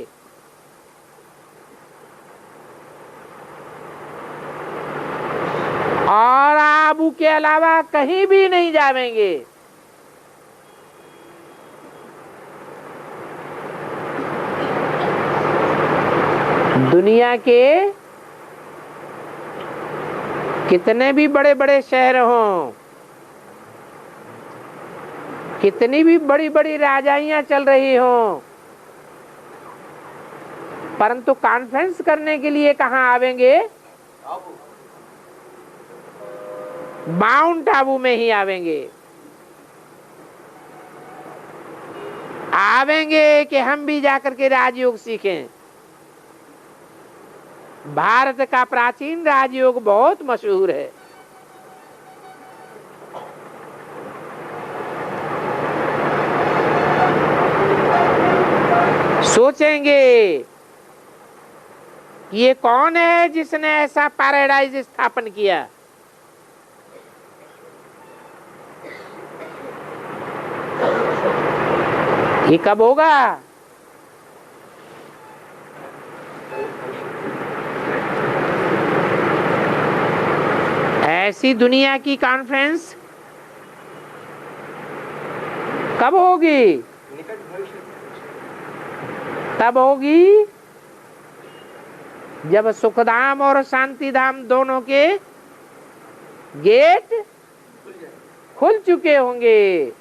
और आबू के अलावा कहीं भी नहीं जावेंगे। दुनिया के कितने भी बड़े बड़े शहर हों, कितनी भी बड़ी बड़ी राजाइयां चल रही हों, परंतु कॉन्फ्रेंस करने के लिए कहाँ आवेंगे? माउंट आबू में ही आवेंगे। आवेंगे कि हम भी जाकर के राजयोग सीखें। भारत का प्राचीन राजयोग बहुत मशहूर है। सोचेंगे ये कौन है जिसने ऐसा पैराडाइज स्थापन किया। ये कब होगा? ऐसी दुनिया की कॉन्फ्रेंस कब होगी? तब होगी जब सुखधाम और शांतिधाम दोनों के गेट खुल चुके होंगे।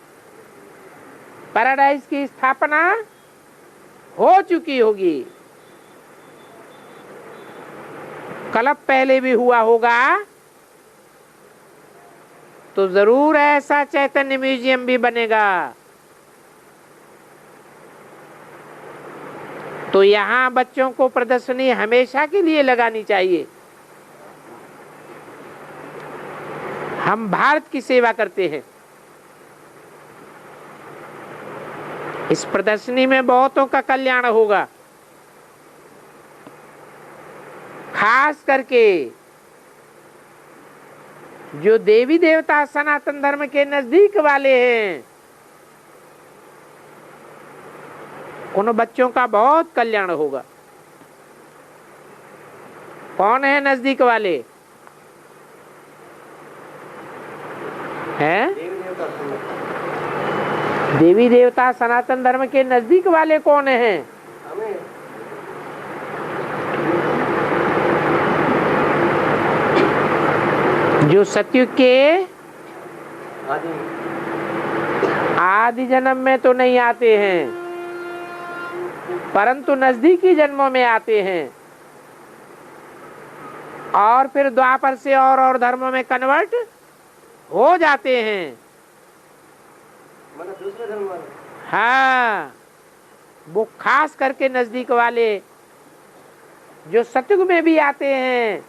पैराडाइज की स्थापना हो चुकी होगी। कल्प पहले भी हुआ होगा तो जरूर ऐसा चैतन्य म्यूजियम भी बनेगा। तो यहाँ बच्चों को प्रदर्शनी हमेशा के लिए लगानी चाहिए। हम भारत की सेवा करते हैं। इस प्रदर्शनी में बहुतों का कल्याण होगा, खास करके जो देवी देवता सनातन धर्म के नजदीक वाले हैं, उन बच्चों का बहुत कल्याण होगा। कौन है नजदीक वाले हैं? देवी देवता सनातन धर्म के नजदीक वाले कौन हैं? जो सतयुग के आदि जन्म में तो नहीं आते हैं, परंतु नजदीकी जन्मों में आते हैं और फिर द्वापर से और धर्मों में कन्वर्ट हो जाते हैं। मतलब दूसरे धर्म वाले। हाँ, वो खास करके नजदीक वाले जो सतयुग में भी आते हैं,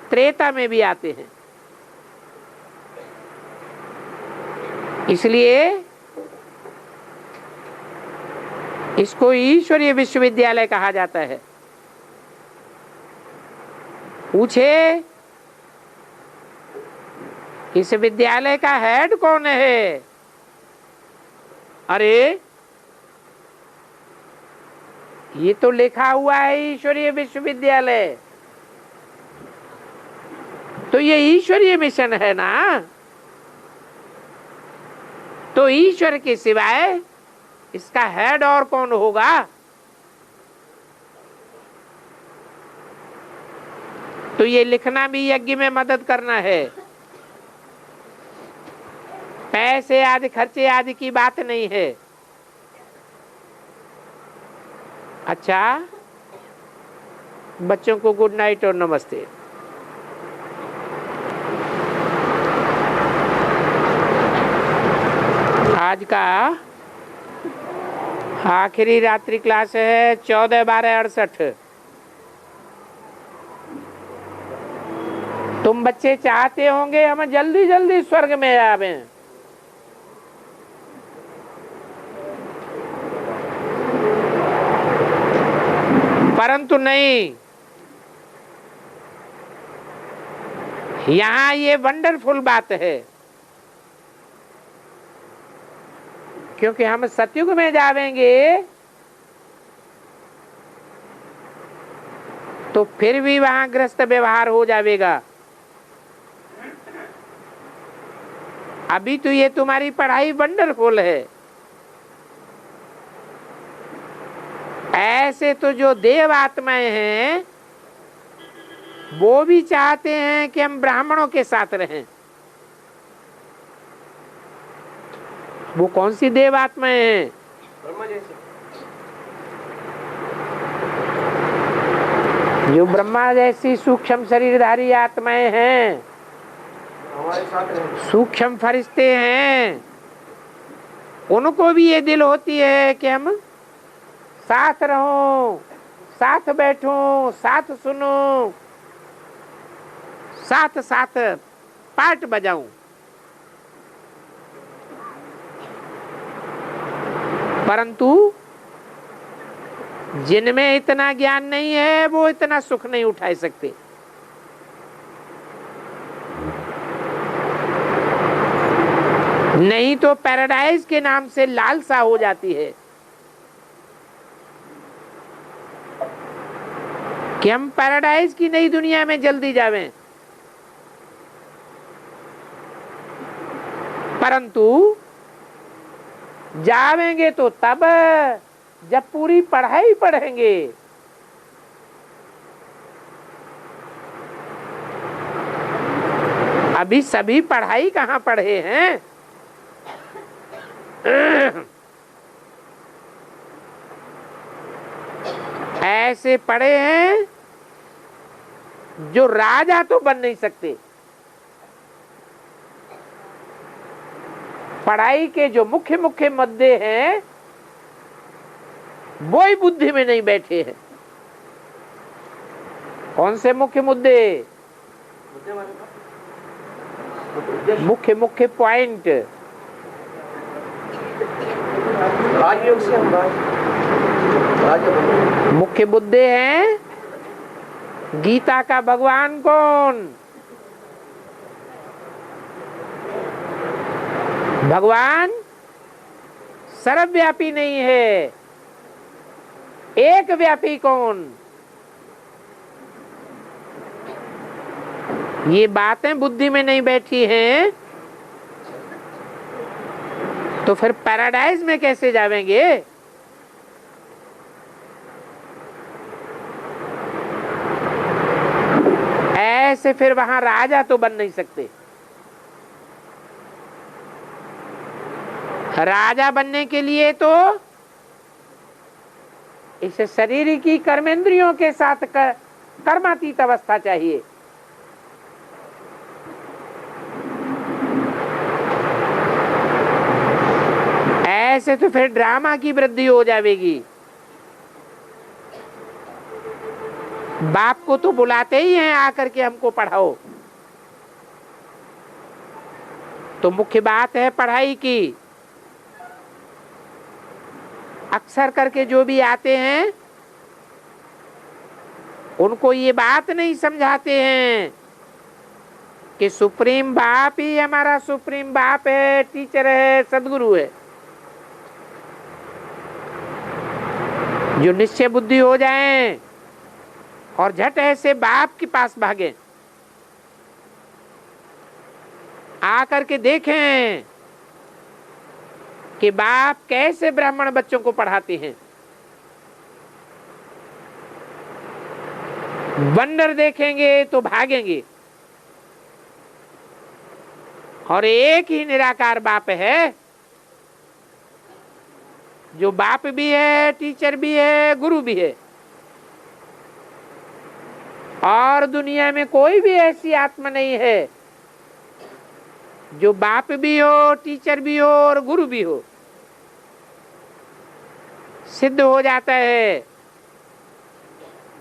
त्रेता में भी आते हैं। इसलिए इसको ईश्वरीय विश्वविद्यालय कहा जाता है। पूछे इस विद्यालय का हेड कौन है? अरे ये तो लिखा हुआ है ईश्वरीय विश्वविद्यालय, तो ये ईश्वरीय मिशन है ना। तो ईश्वर के सिवाय इसका हेड और कौन होगा? तो ये लिखना भी यज्ञ में मदद करना है। पैसे आदि खर्चे आदि की बात नहीं है। अच्छा, बच्चों को गुड नाइट और नमस्ते। आज का आखिरी रात्रि क्लास है 14/12/68। तुम बच्चे चाहते होंगे हम जल्दी जल्दी स्वर्ग में आवे, परंतु नहीं। यहां ये वंडरफुल बात है, क्योंकि हम सतयुग में जावेंगे तो फिर भी वहां ग्रस्त व्यवहार हो जाएगा। अभी तो ये तुम्हारी पढ़ाई वंडरफुल है। ऐसे तो जो देव आत्माएं हैं वो भी चाहते हैं कि हम ब्राह्मणों के साथ रहें। वो कौन सी देव आत्माएं हैं? ब्रह्मा जैसे। जो ब्रह्मा जैसी सूक्ष्म शरीरधारी आत्माएं हैं, हमारे साथ रहें। सूक्ष्म फरिश्ते हैं, उनको भी ये दिल होती है कि हम साथ रहो, साथ बैठो, साथ सुनो, साथ साथ पार्ट बजाऊं। परंतु जिनमें इतना ज्ञान नहीं है वो इतना सुख नहीं उठा सकते। नहीं तो पैराडाइज के नाम से लालसा हो जाती है कि हम पैराडाइज की नई दुनिया में जल्दी जावें, परंतु जावेंगे तो तब जब पूरी पढ़ाई पढ़ेंगे। अभी सभी पढ़ाई कहाँ पढ़े हैं? ऐसे पढ़े हैं जो राजा तो बन नहीं सकते। पढ़ाई के जो मुख्य मुख्य मुद्दे हैं वो ही बुद्धि में नहीं बैठे हैं। कौन से मुख्य मुद्दे? मुख्य मुख्य पॉइंट। राजयोग से हम मुख्य मुद्दे हैं। गीता का भगवान कौन? भगवान सर्वव्यापी नहीं है, एक व्यापी कौन? ये बातें बुद्धि में नहीं बैठी हैं तो फिर पैराडाइज में कैसे जावेंगे? ऐसे फिर वहां राजा तो बन नहीं सकते। राजा बनने के लिए तो इस शरीर की कर्मेंद्रियों के साथ कर्मातीत अवस्था चाहिए। ऐसे तो फिर ड्रामा की वृद्धि हो जाएगी। बाप को तो बुलाते ही हैं आकर के हमको पढ़ाओ। तो मुख्य बात है पढ़ाई की। अक्सर करके जो भी आते हैं उनको ये बात नहीं समझाते हैं कि सुप्रीम बाप ही हमारा सुप्रीम बाप है, टीचर है, सदगुरु है। जो निश्चय बुद्धि हो जाए और झट ऐसे बाप के पास भागे, आकर के देखें कि बाप कैसे ब्राह्मण बच्चों को पढ़ाते हैं। वंडर देखेंगे तो भागेंगे। और एक ही निराकार बाप है जो बाप भी है, टीचर भी है, गुरु भी है। और दुनिया में कोई भी ऐसी आत्मा नहीं है जो बाप भी हो, टीचर भी हो और गुरु भी हो। सिद्ध हो जाता है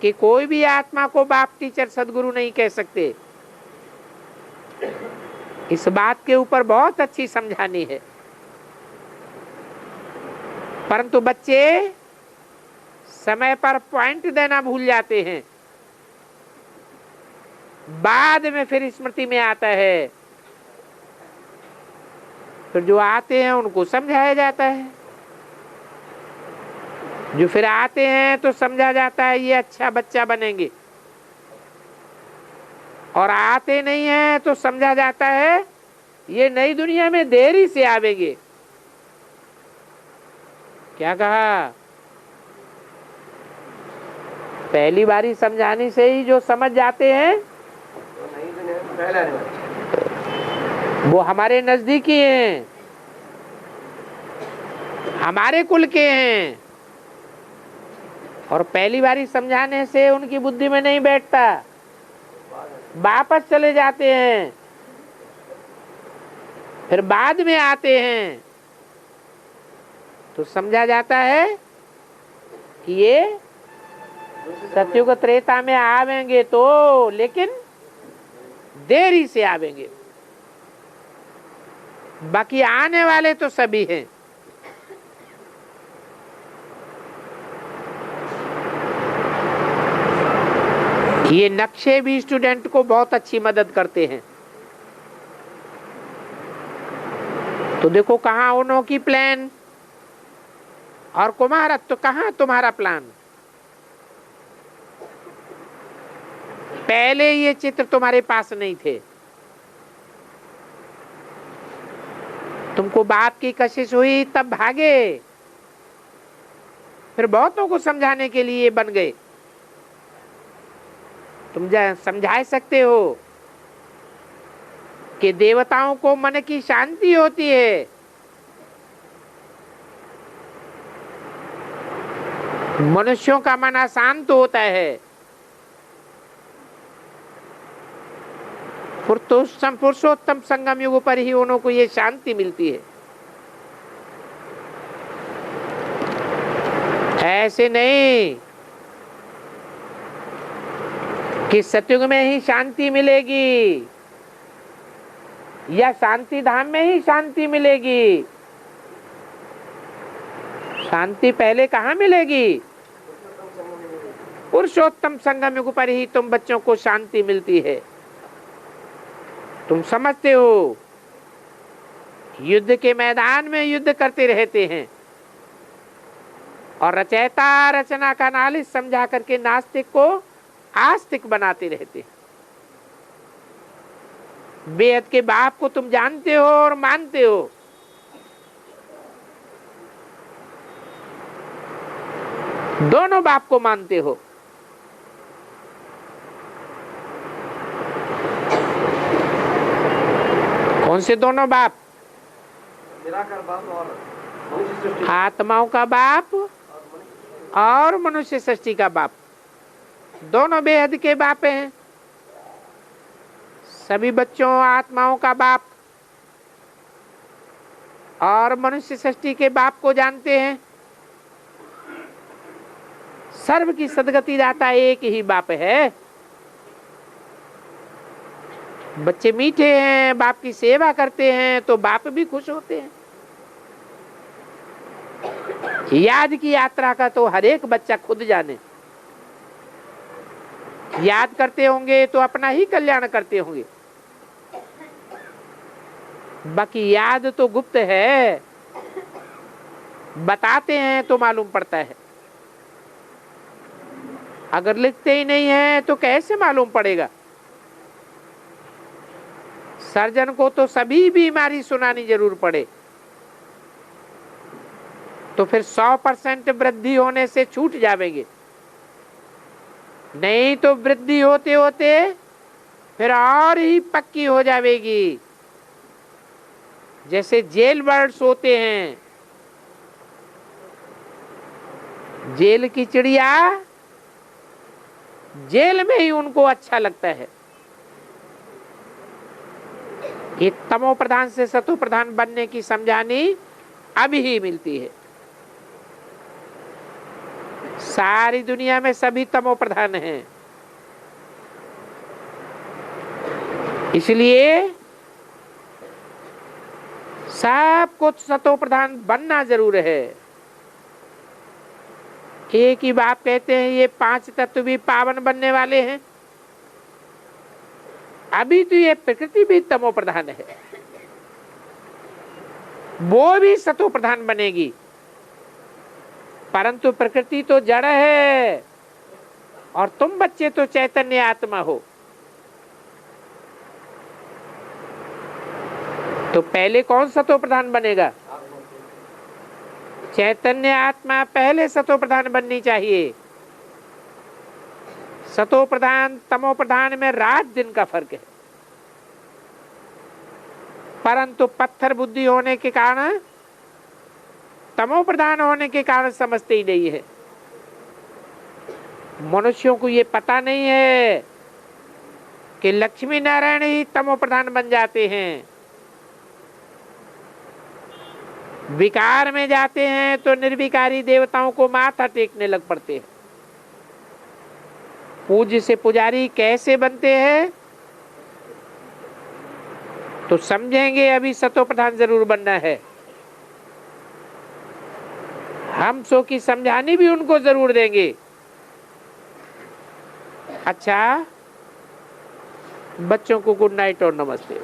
कि कोई भी आत्मा को बाप, टीचर, सदगुरु नहीं कह सकते। इस बात के ऊपर बहुत अच्छी समझानी है। परंतु बच्चे समय पर पॉइंट देना भूल जाते हैं। बाद में फिर स्मृति में आता है। फिर जो आते हैं उनको समझाया जाता है। जो फिर आते हैं तो समझा जाता है ये अच्छा बच्चा बनेंगे। और आते नहीं हैं तो समझा जाता है ये नई दुनिया में देरी से आवेंगे। क्या कहा? पहली बारी समझाने से ही जो समझ जाते हैं वो हमारे नजदीकी हैं, हमारे कुल के हैं। और पहली बारी समझाने से उनकी बुद्धि में नहीं बैठता, वापस चले जाते हैं। फिर बाद में आते हैं तो समझा जाता है कि ये सत्युग त्रेता में आवेंगे तो, लेकिन देरी से आवेंगे। बाकी आने वाले तो सभी हैं। ये नक्शे भी स्टूडेंट को बहुत अच्छी मदद करते हैं। तो देखो कहाँ उन्हों की प्लान और कुमार तो कहाँ तुम्हारा प्लान। पहले ये चित्र तुम्हारे पास नहीं थे। तुमको बाप की कशिश हुई तब भागे, फिर बहुतों को समझाने के लिए बन गए। तुम समझा सकते हो कि देवताओं को मन की शांति होती है, मनुष्यों का मन अशांत होता है। पुरुषोत्तम संगम युग पर ही उन्हों को ये शांति मिलती है। ऐसे नहीं कि सतयुग में ही शांति मिलेगी या शांति धाम में ही शांति मिलेगी। शांति पहले कहाँ मिलेगी? पुरुषोत्तम संगम युग पर ही तुम बच्चों को शांति मिलती है। तुम समझते हो युद्ध के मैदान में युद्ध करते रहते हैं और रचयिता रचना का नालिश समझा करके नास्तिक को आस्तिक बनाते रहते हैं। बेहद के बाप को तुम जानते हो और मानते हो। दोनों बाप को मानते हो। कौन से दोनों बाप? निराकार बाप और मनुष्य सृष्टि, आत्माओं का बाप और मनुष्य सृष्टि का बाप, दोनों बेहद के बाप हैं। सभी बच्चों आत्माओं का बाप और मनुष्य सृष्टि के बाप को जानते हैं। सर्व की सदगति दाता एक ही बाप है। बच्चे मीठे हैं, बाप की सेवा करते हैं तो बाप भी खुश होते हैं। याद की यात्रा का तो हर एक बच्चा खुद जाने। याद करते होंगे तो अपना ही कल्याण करते होंगे। बाकी याद तो गुप्त है, बताते हैं तो मालूम पड़ता है। अगर लिखते ही नहीं है तो कैसे मालूम पड़ेगा? सर्जन को तो सभी बीमारी सुनानी जरूर पड़े तो फिर 100% वृद्धि होने से छूट जाएंगे। नहीं तो वृद्धि होते होते फिर और ही पक्की हो जाएगी। जैसे जेल बर्ड्स होते हैं, जेल की चिड़िया जेल में ही उनको अच्छा लगता है। ये तमो प्रधान से सतो प्रधान बनने की समझानी अभी ही मिलती है। सारी दुनिया में सभी तमो प्रधान हैं, इसलिए सब कुछ सतो प्रधान बनना जरूर है। एक ही बाप कहते हैं ये 5 तत्व भी पावन बनने वाले हैं। अभी तो ये प्रकृति भी तमो प्रधान है, वो भी सतो प्रधान बनेगी। परंतु प्रकृति तो जड़ है और तुम बच्चे तो चैतन्य आत्मा हो। तो पहले कौन सतो प्रधान बनेगा? चैतन्य आत्मा पहले सतो प्रधान बननी चाहिए। सतो प्रधान तमो प्रधान में रात दिन का फर्क है। परंतु पत्थर बुद्धि होने के कारण, तमो प्रधान होने के कारण समझते ही नहीं है। मनुष्यों को ये पता नहीं है कि लक्ष्मी नारायण ही तमो प्रधान बन जाते हैं। विकार में जाते हैं तो निर्विकारी देवताओं को माथा टेकने लग पड़ते हैं। पूज्य से पुजारी कैसे बनते हैं तो समझेंगे। अभी सतो प्रधान जरूर बनना है। हम सो की समझानी भी उनको जरूर देंगे। अच्छा, बच्चों को गुड नाइट और नमस्ते।